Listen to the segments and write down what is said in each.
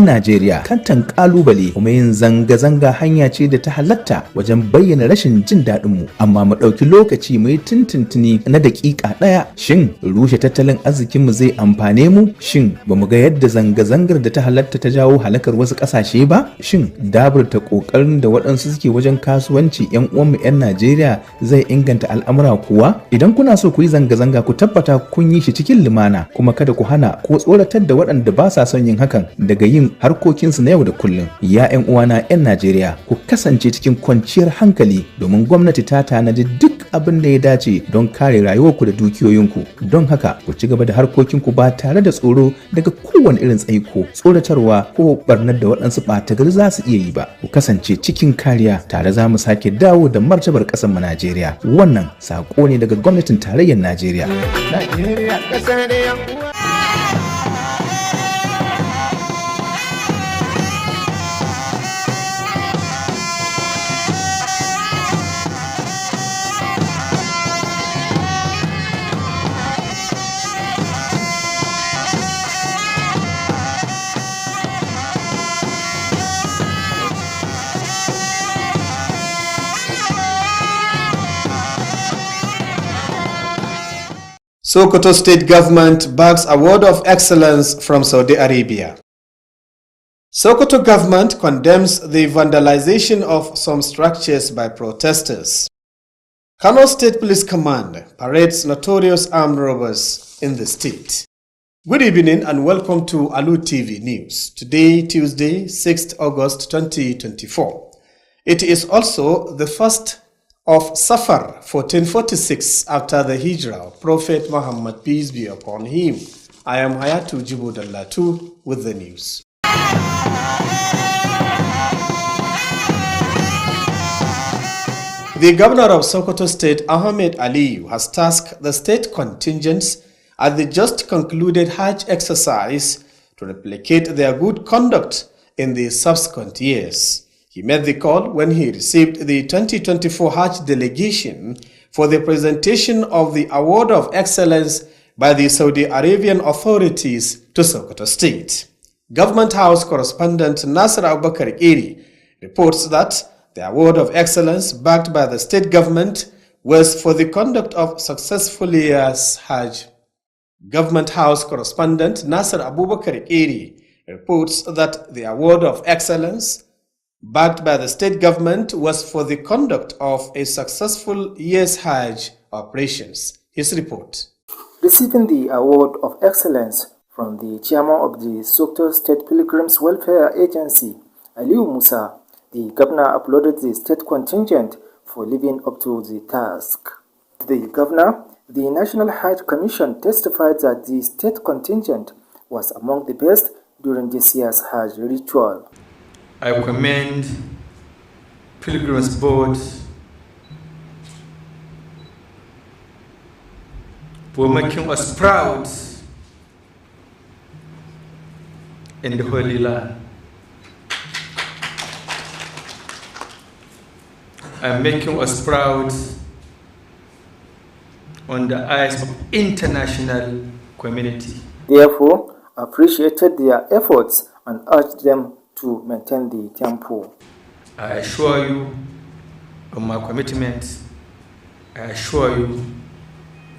Najeriya kantan kalubale kuma yin zanga-zanga hanya ce da ta halatta wajen bayyana rashin jin daɗin mu, amma mu ɗauki lokaci mu yi tuntuntuni na daƙiƙa ɗaya. Shin rushe tattalin arzikin mu zai amfane mu? Shin ba mu ga yadda zanga-zangar da ta halatta ta jawo halakar wasu ƙasashe ba? Shin daburta ƙoƙarin da waɗansu suke wajen kasuwanci 'yan uwanmu 'yan Najeriya zai inganta al'amura kuwa? Idan kuna so ku yi zanga-zanga ku tabbata kun yi shi cikin lumana, kuma kada ku hana ko tsoratar da waɗanda ba sa son yin hakan daga yin harkokinsu na yau da kullum. Ya 'yan uwana 'yan Najeriya, ku kasance cikin kwanciyar hankali domin gwamnati ta tanadi duk abin da ya dace don kare rayuwarku da dukiyoyinku. Don haka ku ci gaba da harkokinku ba tare da tsoro daga kowane irin tsaiko, tsoratarwa ko barnar da waɗansu ɓata gari za su iya yi ba. Ku kasance cikin kariya, tare za mu sake dawo da martabar ƙasar mu Najeriya. Wannan saƙo ne daga gwamnatin tarayyar Najeriya. Najeriya ƙasar da 'yan uwa. Sokoto State Government bags Award of Excellence from Saudi Arabia. Sokoto Government condemns the vandalization of some structures by protesters. Kano State Police Command parades notorious armed robbers in the state. Good evening and welcome to Alu TV News. Today, Tuesday, 6th August 2024. It is also the first of Safar 1446 after the Hijrah of Prophet Muhammad, peace be upon him. I am Hayatu Jibudallatu with the news. The governor of Sokoto State, Ahmed Aliyu, has tasked the state contingents at the just concluded Hajj exercise to replicate their good conduct in the subsequent years. He made the call when he received the 2024 Hajj delegation for the presentation of the Award of Excellence by the Saudi Arabian authorities to Sokoto State. Government House correspondent Nasser Abubakar Eri reports that the Award of Excellence backed by the state government was for the conduct of successful year's Hajj. Government House correspondent Nasser Abubakar Eri reports that the Award of Excellence backed by the state government was for the conduct of a successful year's Hajj operations. His report. Receiving the Award of Excellence from the chairman of the Sokoto State Pilgrims Welfare Agency, Aliyu Musa, the governor applauded the state contingent for living up to the task. To the governor, the National Hajj Commission testified that the state contingent was among the best during this year's Hajj ritual. I commend Pilgrims Board for making us proud in the Holy Land. And making us proud on the eyes of international community. Therefore, appreciated their efforts and urged them to maintain the tempo. I assure you of my commitment. I assure you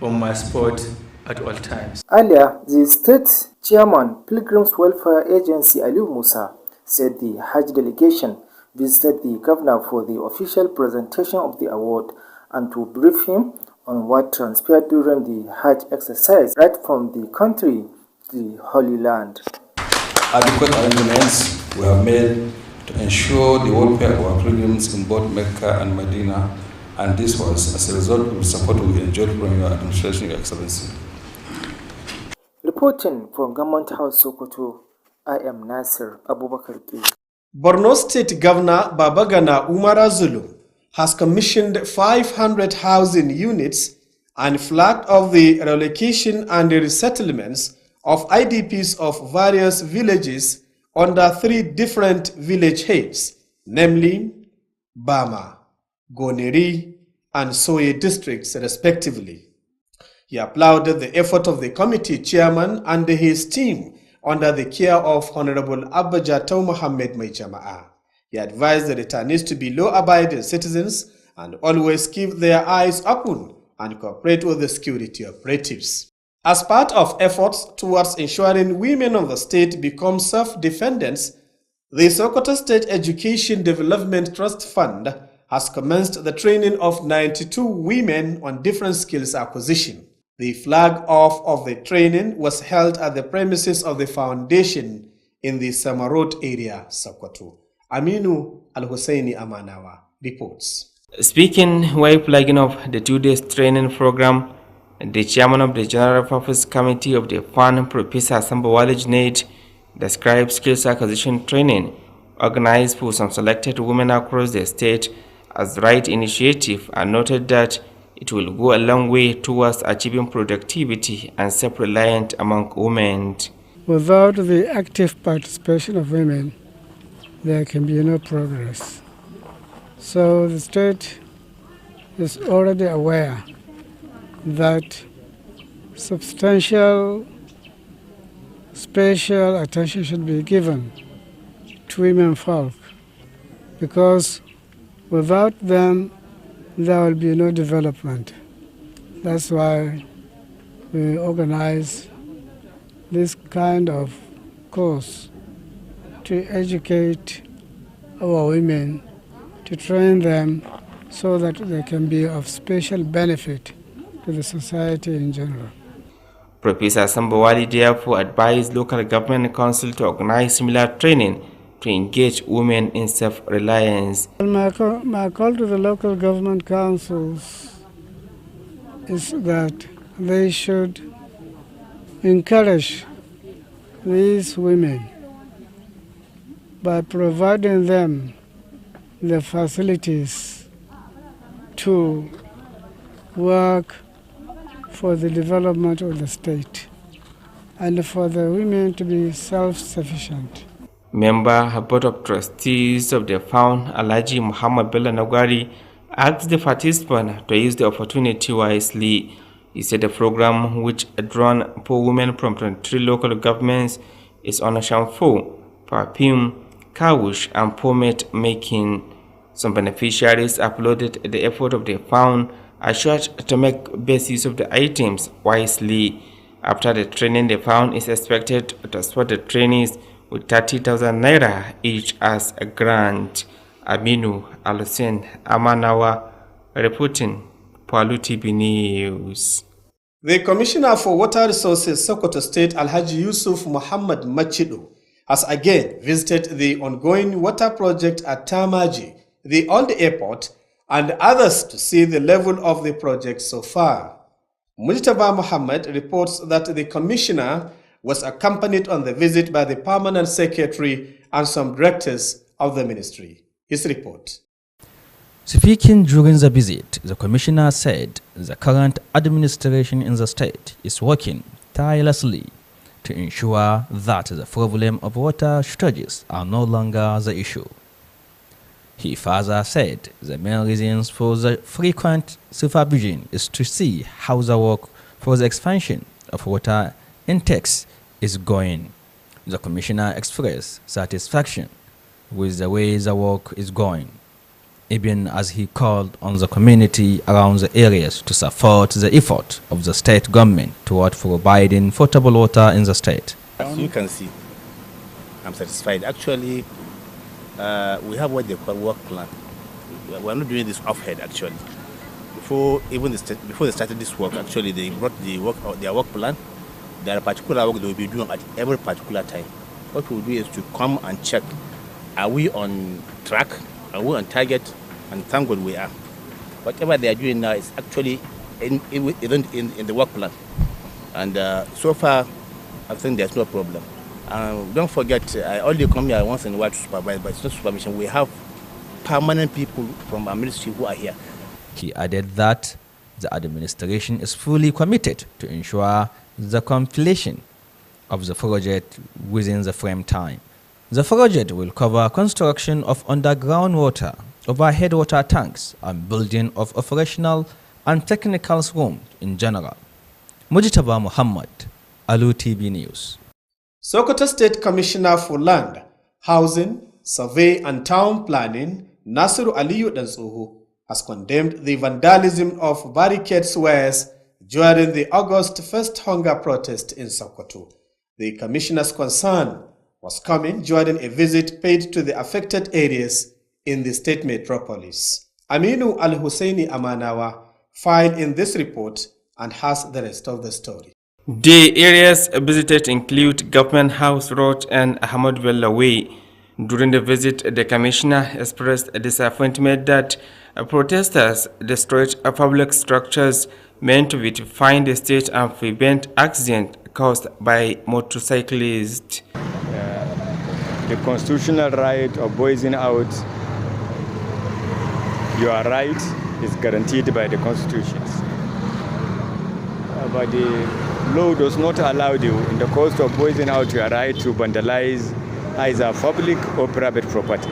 of my support at all times. Earlier, the state chairman, Pilgrims Welfare Agency Aliyu Musa, said the Hajj delegation visited the governor for the official presentation of the award and to brief him on what transpired during the Hajj exercise right from the country to the Holy Land. Adequate arrangements were made to ensure the welfare of our pilgrims in both Mecca and Medina, and this was as a result of the support we enjoyed from your administration, Your Excellency. Reporting from Government House Sokoto, I am Nasser Abubakar. Borno State Governor Babagana Umara Zulu has commissioned 500 housing units and flagged off the relocation and the resettlements of IDPs of various villages under 3 different village heads, namely Bama, Goneri, and Soye districts respectively. He applauded the effort of the committee chairman and his team under the care of Honorable Abba Jatau Mohammed Mai Jama'a. He advised the returnees to be law-abiding citizens and always keep their eyes open and cooperate with the security operatives. As part of efforts towards ensuring women of the state become self-defendants, the Sokoto State Education Development Trust Fund has commenced the training of 92 women on different skills acquisition. The flag off of the training was held at the premises of the foundation in the Samarot area, Sokoto. Aminu Al-Husseini Amanawa reports. Speaking while flagging off the 2-day training program, the chairman of the General Purpose Committee of the Fund, Professor Sambawali Junaid, described skills acquisition training organized for some selected women across the state as the right initiative and noted that it will go a long way towards achieving productivity and self-reliance among women. Without the active participation of women, there can be no progress. So the state is already aware that substantial special attention should be given to women folk, because without them there will be no development. That's why we organize this kind of course to educate our women, to train them so that they can be of special benefit to the society in general. Professor Sambawali therefore advised local government council to organize similar training to engage women in self-reliance. My call to the local government councils is that they should encourage these women by providing them the facilities to work for the development of the state and for the women to be self-sufficient. Member Board of Trustees of the Fund, Alhaji Muhammad Bello Nagwari, asked the participants to use the opportunity wisely. He said the program, which drawn for women from 23 local governments, is on shampoo, perfume, car wash, and pomade making. Some beneficiaries uploaded the effort of the fund assured to make best use of the items wisely. After the training, the fund is expected to support the trainees with 30,000 naira each as a grant. Aminu Al-Hussein Amanawa reporting for Alu Tv News. The Commissioner for Water Resources, Sokoto State, Alhaji Yusuf Muhammad Machido, has again visited the ongoing water project at Tamaji, the old airport, and others to see the level of the project so far. Mujtaba Muhammad reports that the Commissioner was accompanied on the visit by the Permanent Secretary and some directors of the ministry. His report. Speaking during the visit, the Commissioner said the current administration in the state is working tirelessly to ensure that the problem of water shortages are no longer the issue. He further said the main reasons for the frequent supervision is to see how the work for the expansion of water intakes is going. The Commissioner expressed satisfaction with the way the work is going, even as he called on the community around the areas to support the effort of the state government toward providing potable water in the state. As you can see, I'm satisfied. Actually, we have what they call work plan. We're not doing this off-head, actually. Before they started this work, actually, they brought their work plan. There are particular work they will be doing at every particular time. What we'll do is to come and check, are we on track, are we on target, and thank God we are. Whatever they are doing now is actually in the work plan. And so far, I think there's no problem. Don't forget, I only come here once in a while to supervise, but it's not supervision. We have permanent people from our ministry who are here. He added that the administration is fully committed to ensure the completion of the project within the frame time. The project will cover construction of underground water, overhead water tanks, and building of operational and technical rooms in general. Mujtaba Muhammad, Alu TV News. Sokoto State Commissioner for Land, Housing, Survey and Town Planning, Nasiru Aliyu Dansoho, has condemned the vandalism of barricade squares during the August 1st hunger protest in Sokoto. The commissioner's concern was coming during a visit paid to the affected areas in the state metropolis. Aminu Al-Husseini Amanawa filed in this report and has the rest of the story. The areas visited include Government House Road and Ahmad Bello Way. During the visit, the commissioner expressed a disappointment that protesters destroyed public structures meant to beautify the state and prevent accidents caused by motorcyclists. The constitutional right of voicing out your right is guaranteed by the constitutions. But the law does not allow you, in the course of voicing out your right, to vandalize either public or private property.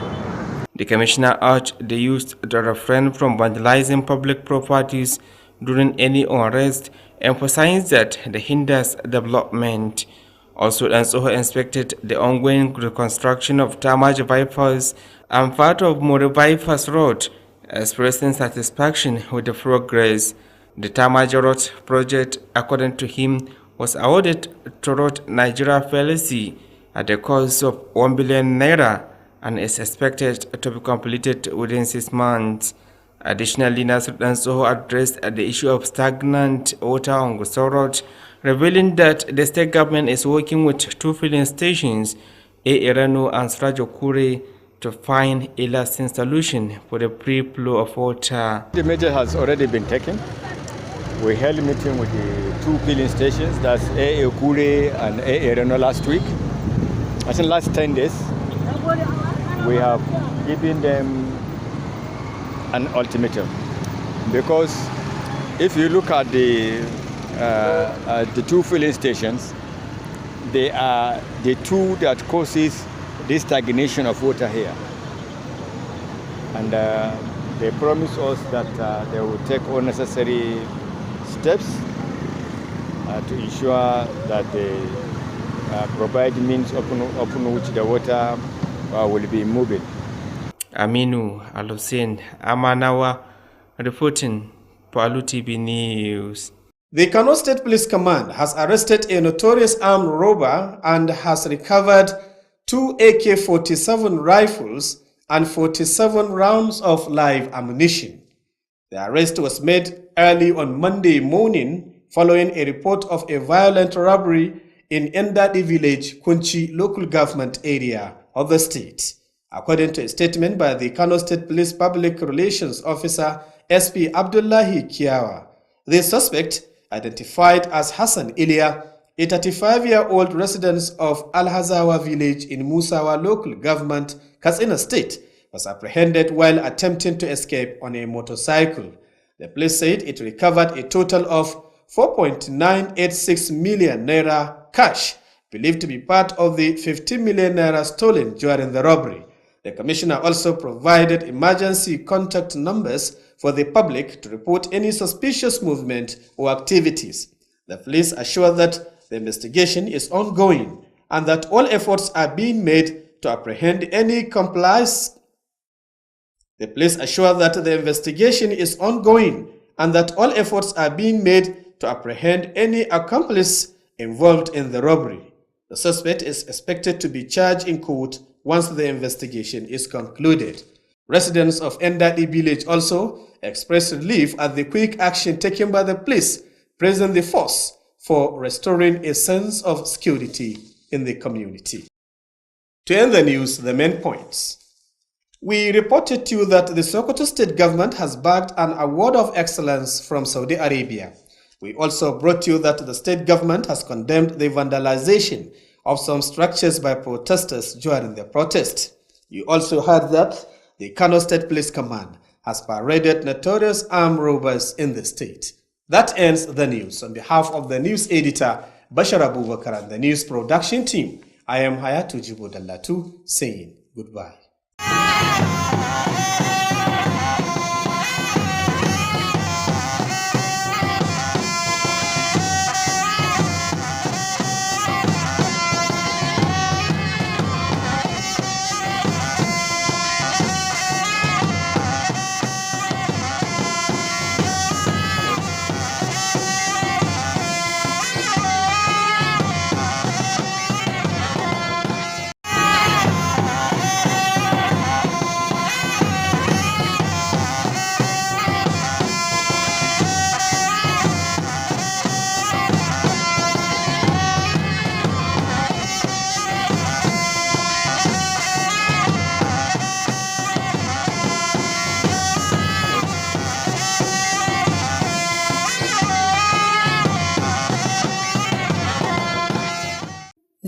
The commissioner urged the youth to refrain from vandalizing public properties during any unrest, emphasizing that it hinders development. Also, Dansoho inspected the ongoing reconstruction of Tamaji bypass and part of More bypass road, expressing satisfaction with the progress. The Tamaji Road project, according to him, was awarded to Road Nigeria PLC at the cost of 1 billion naira and is expected to be completed within 6 months. Additionally, Nasir Dansoho addressed the issue of stagnant water on Gusau Road, revealing that the state government is working with 2 filling stations, A. Irano and Srajo Kure, to find a lasting solution for the free flow of water. The measure has already been taken. We held a meeting with the 2 filling stations, that's A. Kure and A. Irano last week. I think last 10 days, we have given them an ultimatum, because if you look at the 2 filling stations, they are the 2 that causes this stagnation of water here, and they promise us that they will take all necessary steps to ensure that they provide means upon which the water will be moving. Aminu Al-Hussein Amanawa reporting for Alu Tv News. The Kano State Police Command has arrested a notorious armed robber and has recovered 2 AK-47 rifles and 47 rounds of live ammunition. The arrest was made early on Monday morning following a report of a violent robbery in Endadi village, Kunchi local government area of the state. According to a statement by the Kano State Police Public Relations Officer SP Abdullahi Kiawa, the suspect, identified as Hassan Ilya, a 35-year-old resident of Al-Hazawa village in Musawa local government, Katsina state, was apprehended while attempting to escape on a motorcycle. The police said it recovered a total of 4.986 million naira cash, believed to be part of the 15 million naira stolen during the robbery. The commissioner also provided emergency contact numbers for the public to report any suspicious movement or activities. The police assure that the investigation is ongoing and that all efforts are being made to apprehend any compliance. The police assure that the investigation is ongoing and that all efforts are being made to apprehend any accomplice involved in the robbery. The suspect is expected to be charged in court once the investigation is concluded. Residents of Endadi village also expressed relief at the quick action taken by the police, praising the force for restoring a sense of security in the community. To end the news, the main points. We reported to you that the Sokoto state government has bagged an award of excellence from Saudi Arabia. We also brought you that the state government has condemned the vandalization of some structures by protesters during the protest. You also heard that the Kano State Police Command has paraded notorious armed robbers in the state. That ends the news. On behalf of the news editor, Bashar Abubakar, and the news production team, I am Hayatu Jibo Dallatu saying goodbye.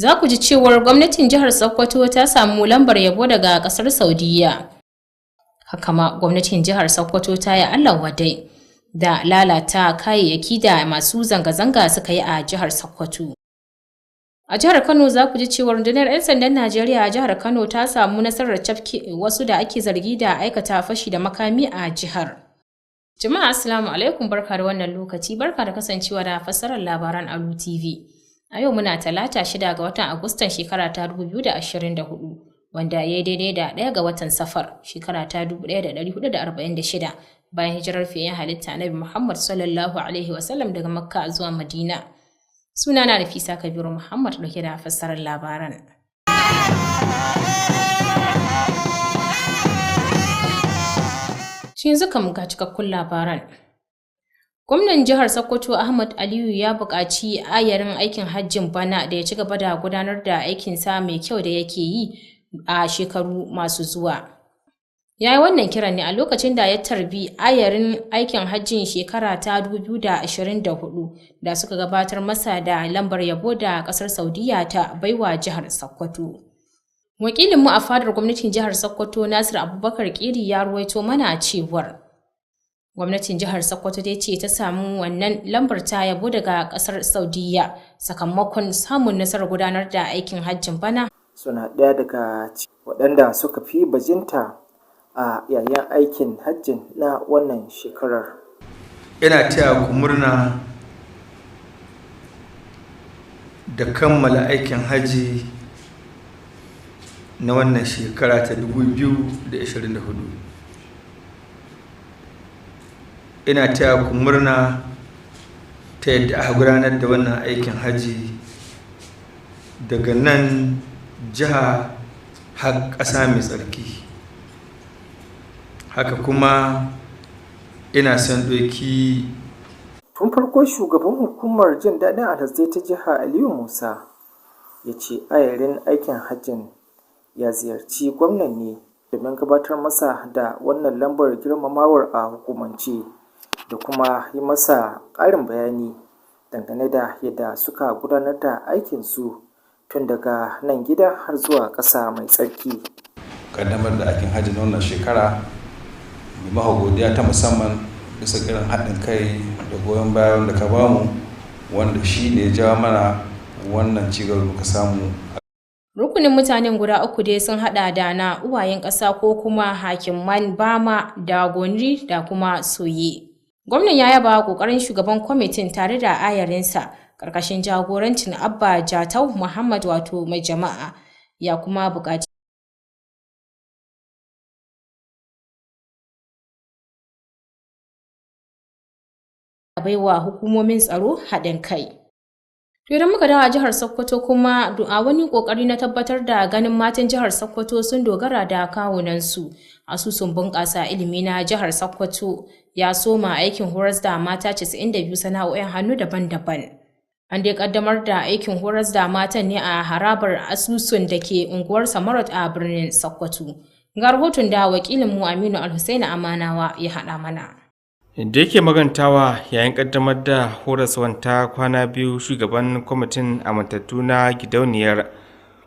za ku ji cewar gwamnatin jihar Sokoto ta samu lambar yabo daga kasar Saudiya. Haka ma gwamnatin jihar Sokoto ta yi Allah wadai da lalata kayayyaki da masu zanga-zanga suka yi a jihar Sokoto. A jihar Kano za ku ji cewar rundunar 'yan sandan Najeriya a jihar Kano ta samu nasarar cafke wasu da ake zargi da aikata fashi da makami a jihar. Jama'a assalamu alaikum, barka da wannan lokaci, barka da kasancewa da fassarar labaran Alu TV. A yau muna talata 6 ga watan Agustan shekara ta 2024 wanda ya yi daidai da 1 ga watan Safar shekara ta 1446 bayan hijirar fiyen halitta Nabi Muhammad sallallahu alaihi wasallam daga Makka zuwa Madina. Sunana Nafisa Kabiru Muhammad dauke da fassarar labaran. Yanzu kam ga cikakkun labaran. Gwamnan jihar Sokoto Ahmad Aliyu ya buƙaci ayarin aikin hajjin bana da ya ci gaba da gudanar da aikinsa mai kyau da yake yi a shekaru masu zuwa. Ya yi wannan kiran ne a lokacin da ya tarbi ayarin aikin hajjin shekara ta 2024 da suka gabatar masa da lambar yabo da ƙasar Saudiya ta baiwa jihar Sokoto. Wakilinmu a fadar gwamnatin jihar Sokoto Nasir Abubakar Kiri ya ruwaito mana cewar gwamnatin jihar Sokoto dai ce ta samu wannan lambar ta yabo daga kasar Saudiya sakamakon samun nasarar gudanar da aikin hajjin bana. Suna ɗaya daga waɗanda suka fi bajinta a yayin aikin hajjin na wannan shekarar. Ina taya ku murna da kammala aikin hajji na wannan shekara ta 2024. Ina taya ku murna ta yadda aka gudanar da wannan aikin hajji daga nan jiha har ƙasa mai tsarki. Haka kuma ina son ɗauki. Tun farko shugaban hukumar jin daɗin alhazai ta jiha Aliyu Musa ya ce ayarin aikin hajjin ya ziyarci gwamnan ne domin gabatar masa da wannan lambar girmamawar a hukumance da kuma yi masa ƙarin bayani dangane da yadda suka gudanar da aikinsu tun daga nan gida har zuwa ƙasa mai tsarki. Kaddamar da aikin hajji na wannan shekara mai maha godiya ta musamman bisa irin haɗin kai da goyon bayan da ka bamu wanda shi ne ya jawo mana wannan cigaba da ka samu. Rukunin mutanen guda uku dai sun hada da na uwayen ƙasa ko kuma hakiman Bama da Gonri da kuma Soye. Gwamnan ya yaba kokarin shugaban kwamitin tare da ayarinsa karkashin jagorancin Abba Jatau Muhammad wato mai jama'a, ya kuma buƙaci baiwa hukumomin tsaro haɗin kai. To idan muka dawo a jihar Sokoto kuma a wani kokari na tabbatar da ganin matan jihar Sokoto sun dogara da kawunansu, asusun bunƙasa ilimi na jihar Sokoto ya soma aikin horas da mata 92 sana'o'in hannu daban-daban. An dai kaddamar da aikin horas da matan ne a harabar asusun da ke unguwar Samarot a birnin Sokoto. Ga rahoton da wakilinmu Aminu Alhussaini Amanawa ya haɗa mana. Da yake magantawa yayin kaddamar da horaswan ta kwana biyu, shugaban kwamitin amintattu na gidauniyar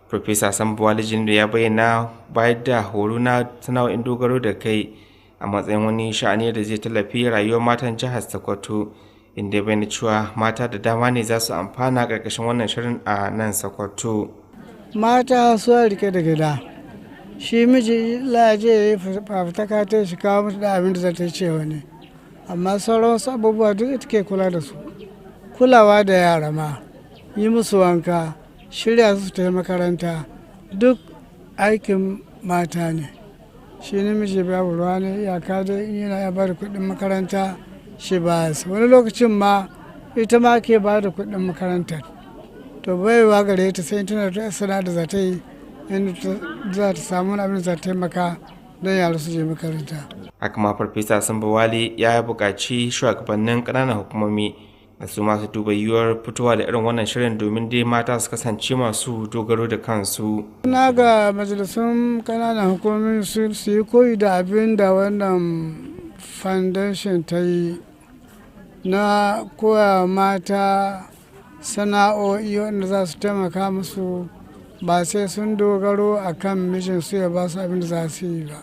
Profesa Sambo Alijin ya bayyana bayar da horo na sana'o'in dogaro da kai a matsayin wani sha'ani da zai tallafi rayuwar matan jihar Sokoto, inda ya bayyana cewa mata da dama ne za su amfana ƙarƙashin wannan shirin a nan Sokoto. Mata su rike da gida, shi miji laje ya yi fafutuka ta shi kawo musu da abin da za ta ce wani. Amma sauran wasu abubuwa duk ita ke kula da su, kulawa da yara ma, yi musu wanka, shirya su ta yi makaranta, duk aikin mata ne. Shi namiji babu ruwa ne, iyaka da yana ya bada kuɗin makaranta shi ba su, wani lokacin ma ita ma ke bada kuɗin makarantar. To baiwa gare ta sai tana da sana da za ta yi inda za ta samu abin da za ta taimaka don yara su je makaranta. Haka ma Farfesa Sambo Wale ya buƙaci shugabannin ƙananan hukumomi da su masu duba yiwuwar fitowa da irin wannan shirin domin dai mata su kasance masu dogaro da kansu. Na ga majalisun ƙananan hukumomi su yi koyi da abin da wannan foundation ta yi na koya mata sana'o'i wanda za su taimaka musu ba sai sun dogaro a kan mijin su ya ba su abin da za su yi ba,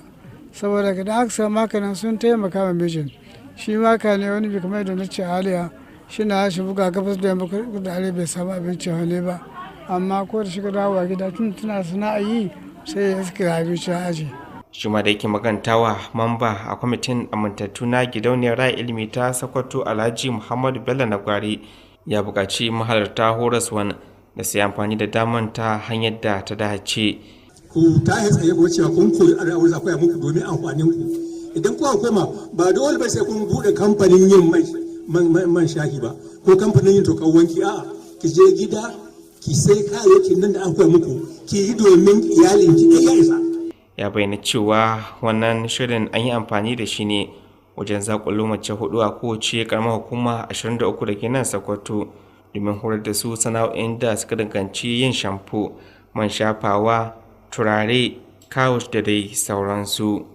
saboda da aka samu hakanan sun taimaka ma mijin. Shi maka ne wani bi kamar da na ce aliya shi na shi buga gabas da yamma da arewa bai samu abinci hane ba, amma ko da shiga dawowa gida tun tana sana'a yi sai ya iska abinci aji. Shi ma da yake magantawa mamba a kwamitin amintattu na gidauniyar ra'ayi ilimi ta Sokoto Alhaji Muhammadu Bello Nagwari ya buƙaci mahalarta horaswan da su yi amfani da daman ta hanyar da ta dace. Ku ta yi tsaye ko cewa kun koyi al'awar za koya muku domin amfanin ku. Idan kuka koma ba dole ba sai kun buɗe kamfanin yin man shahi ba ko kamfanin yin tokan wanki, a'a ki je gida ki sai kayayyakin nan da an koya muku ki yi domin iyalinki ɗaya ya isa. Ya bayyana cewa wannan shirin an yi amfani da shi ne wajen zakulo mace 4 a kowace karamar hukuma 23 da ke nan Sokoto domin horar da su sana'o'in da suka danganci yin shampo, man shafawa, turare, kawush da dai sauransu.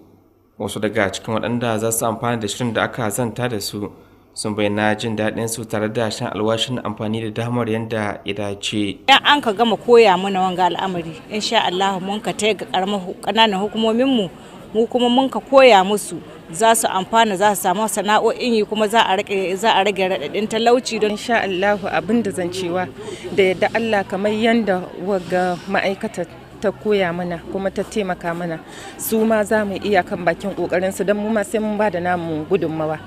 Wasu daga cikin waɗanda za su amfana da shirin da aka zanta da su sun bayyana jin daɗin su tare da shan alwashin amfani da damar yadda ya dace. Idan an ka gama koya mana wanga al'amari, insha Allah mun ka tai ga ƙananan hukumomin mu kuma mun ka koya musu, za su amfana, za su samu sana'o'in yi, kuma za a rage raɗaɗin talauci. Don insha Allah abin da zan cewa da yadda Allah kamar yanda waga ma'aikata ta koya mana kuma ta taimaka mana, su ma za mu iya kan bakin kokarin su don mu ma sai mun ba da namu gudunmawa.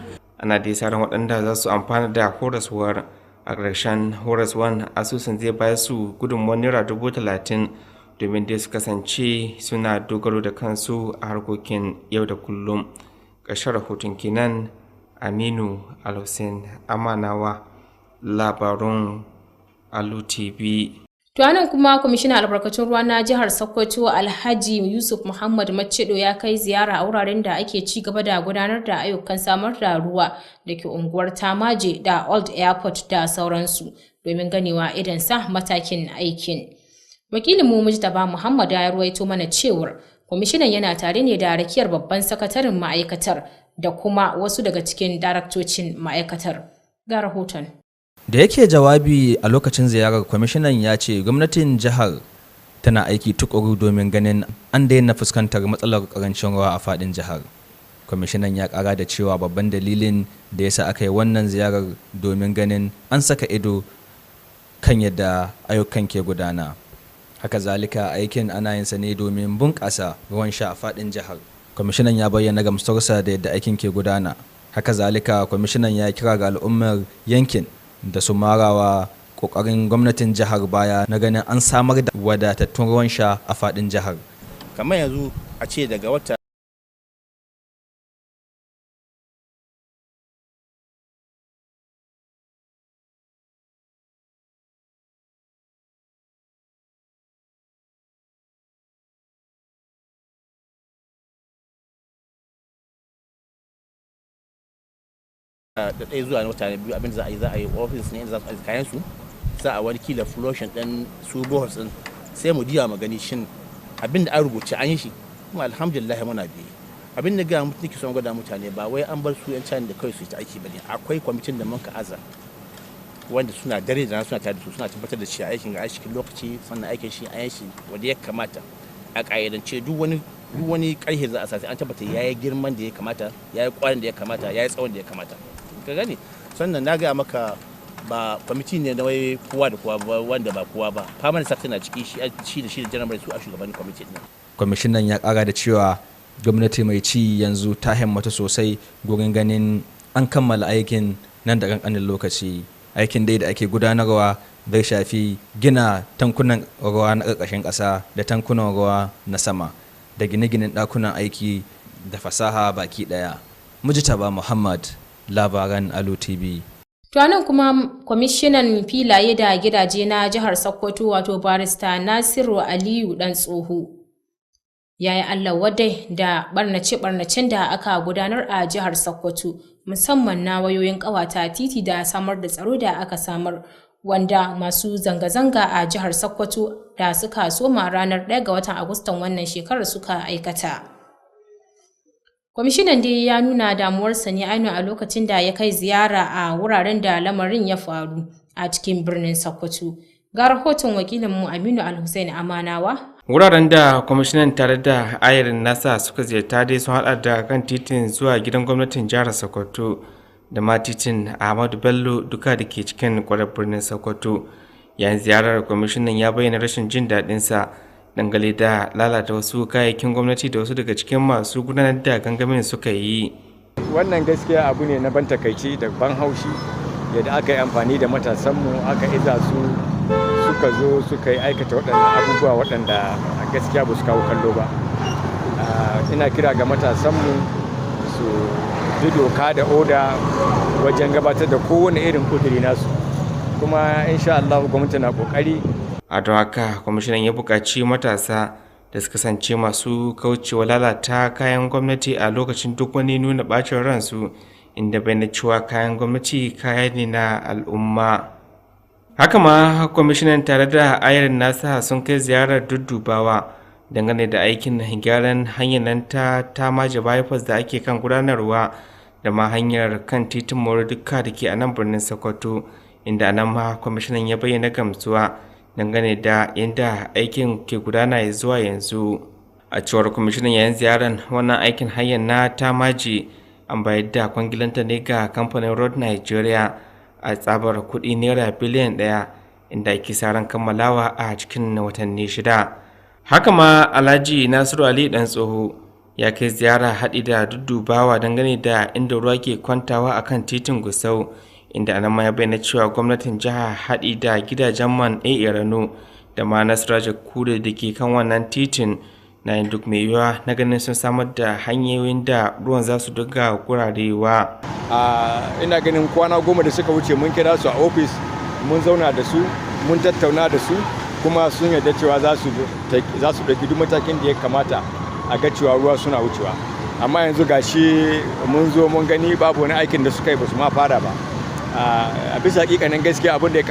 Ana dai sauran waɗanda za su amfana da horaswar. A ƙarshen horaswan asusun zai bayar su gudunmawar naira 30,000 domin dai su kasance suna dogaro da kansu a harkokin yau da kullum. Ƙarshen rahoton kenan. Aminu Alhussein Amanawa, labarun Alu TV. To anan kuma kwamishinan albarkatun ruwa na jihar Sokoto Alhaji Yusuf Muhammad Macedo ya kai ziyara a wuraren da ake ci gaba da gudanar da ayyukan samar da ruwa da ke unguwar Tamaje da Old Airport da sauransu domin ganewa idan sa matakin aikin. Wakilin mu Mujtaba Muhammad ya ruwaito mana cewar kwamishinan yana tare ne da rakiyar babban sakataren ma'aikatar da kuma wasu daga cikin daraktocin ma'aikatar. Ga rahoton. Da yake jawabi a lokacin ziyarar, kwamishinan ya ce gwamnatin jihar tana aiki tukuru domin ganin an daina fuskantar matsalar karancin ruwa a fadin jihar. Kwamishinan ya kara da cewa babban dalilin da yasa aka yi wannan ziyarar domin ganin an saka ido kan yadda ayyukan ke gudana. Haka zalika aikin ana yin sa ne domin bunƙasa ruwan sha a fadin jihar. Kwamishinan ya bayyana gamsuwarsa da yadda aikin ke gudana. Haka zalika kwamishinan ya kira ga al'ummar yankin da su marawa kokarin gwamnatin jihar baya na ganin an samar da wadatattun ruwan sha a fadin jihar. Kamar yanzu a ce daga wata da ɗaya zuwa wata biyu abin za a yi ofis ne za su kayan su, za a wani kila flushing ɗin su bohos ɗin, sai mu diya magani shin abin da an rubuce an yi shi, kuma alhamdulillah muna biye. Abin da ga mutum ke son gwada mutane ba wai an bar su yan cani da kawai su yi ta aiki bane, akwai kwamitin da muka aza wanda suna dare da suna tare da su, suna tabbatar da cewa aikin ga cikin lokaci, sannan aikin shi an yi shi wanda ya kamata a ƙayyadance. Duk wani ƙarfe za a sa an tabbata yayi girman da ya kamata, yayi ƙwarin da ya kamata, yayi tsawon da ya kamata, ka gani. Sannan na gaya maka ba kwamiti ne na wai kowa da kowa ba, wanda ba kowa ba, permanent secretary na ciki, shi da general su a shugabannin kwamiti din. Kwamishinan ya kara da cewa gwamnati mai ci yanzu ta himmatu sosai gurin ganin an kammala aikin nan da kankanin lokaci. Aikin dai da ake gudanarwa zai shafi gina tankunan ruwa na ƙarƙashin ƙasa da tankunan ruwa na sama da gine-ginen ɗakunan aiki da fasaha baki ɗaya. Mujtaba Muhammad, labaran Alu TV. To anan kuma kwamishinan filaye da gidaje na jihar Sokoto wato barista Nasiru Aliyu Dan Tsoho ya yi Allah wadai da barnace-barnacen da aka gudanar a jihar Sokoto, musamman na wayoyin ƙawata titi da samar da tsaro da aka samar, wanda masu zanga-zanga a jihar Sokoto da suka soma ranar 1 ga watan Agustan wannan shekarar suka aikata. Kwamishinan dai ya nuna damuwarsa ne ainihin a lokacin da ya kai ziyara a wuraren da lamarin ya faru, a cikin birnin Sokoto. Ga rahoton wakilinmu Aminu Al-Hussein Amanawa. Wuraren da kwamishinan tare da ayarin nasa suka ziyarta dai sun hada da kan titin zuwa gidan gwamnatin jihar Sokoto da ma titin Ahmadu Bello duka da ke cikin kwarar birnin Sokoto. Yayin ziyarar kwamishinan ya bayyana rashin jin daɗinsa dangane da lalata wasu kayayyakin gwamnati da wasu daga cikin masu gudanar da gangamin suka yi. Wannan gaskiya abu ne na ban takaici da ban haushi yadda aka yi amfani da matasanmu aka iza su suka zo suka yi aikata waɗannan abubuwa waɗanda a gaskiya ba su kawo kallo ba. Ina kira ga matasanmu su bi doka da oda wajen gabatar da kowane irin kuduri nasu, kuma insha Allah gwamnati na kokari. A don haka kwamishinan ya buƙaci matasa da su kasance masu kaucewa lalata kayan gwamnati a lokacin duk wani nuna ɓacin ransu, inda bayyana cewa kayan gwamnati kaya ne na al'umma. Haka ma kwamishinan tare da ayarin nasa sun kai ziyarar duddubawa dangane da aikin gyaran hanyar nan ta maje bypass da ake kan gudanarwa da ma hanyar kan titin moro duka da ke a nan birnin Sokoto, inda nan ma kwamishinan ya bayyana gamsuwa dangane da yadda aikin ke gudana zuwa yanzu. A cewar kwamishinan yayin ziyarar wannan aikin hanyar na ta maji an bayar da kwangilanta ne ga kamfanin Road Nigeria a tsabar kuɗi naira biliyan 1, inda ake sa ran kammalawa a cikin watanni 6. Haka ma Alhaji Nasiru Ali Dan Tsoho ya kai ziyara haɗi da duddubawa dangane da inda ruwa ke kwantawa akan titin Gusau, inda anan ma ya bayyana cewa gwamnatin jiha haɗi da gidajen man Rano da ma Nasaraja Kure da ke kan wannan titin na yin duk mai yiwuwa na ganin sun samar da hanyoyin da ruwan za su dinga gurarewa. Ina ganin kwana 10 da suka wuce mun kira su a ofis, mun zauna da su, mun tattauna da su, kuma sun yarda cewa za su ɗauki duk matakin da ya kamata a ga cewa ruwa suna wucewa. Amma yanzu gashi mun zo mun gani babu wani aikin da suka yi ba su ma fara ba. A bisa hakikanin gaskiya abin da ya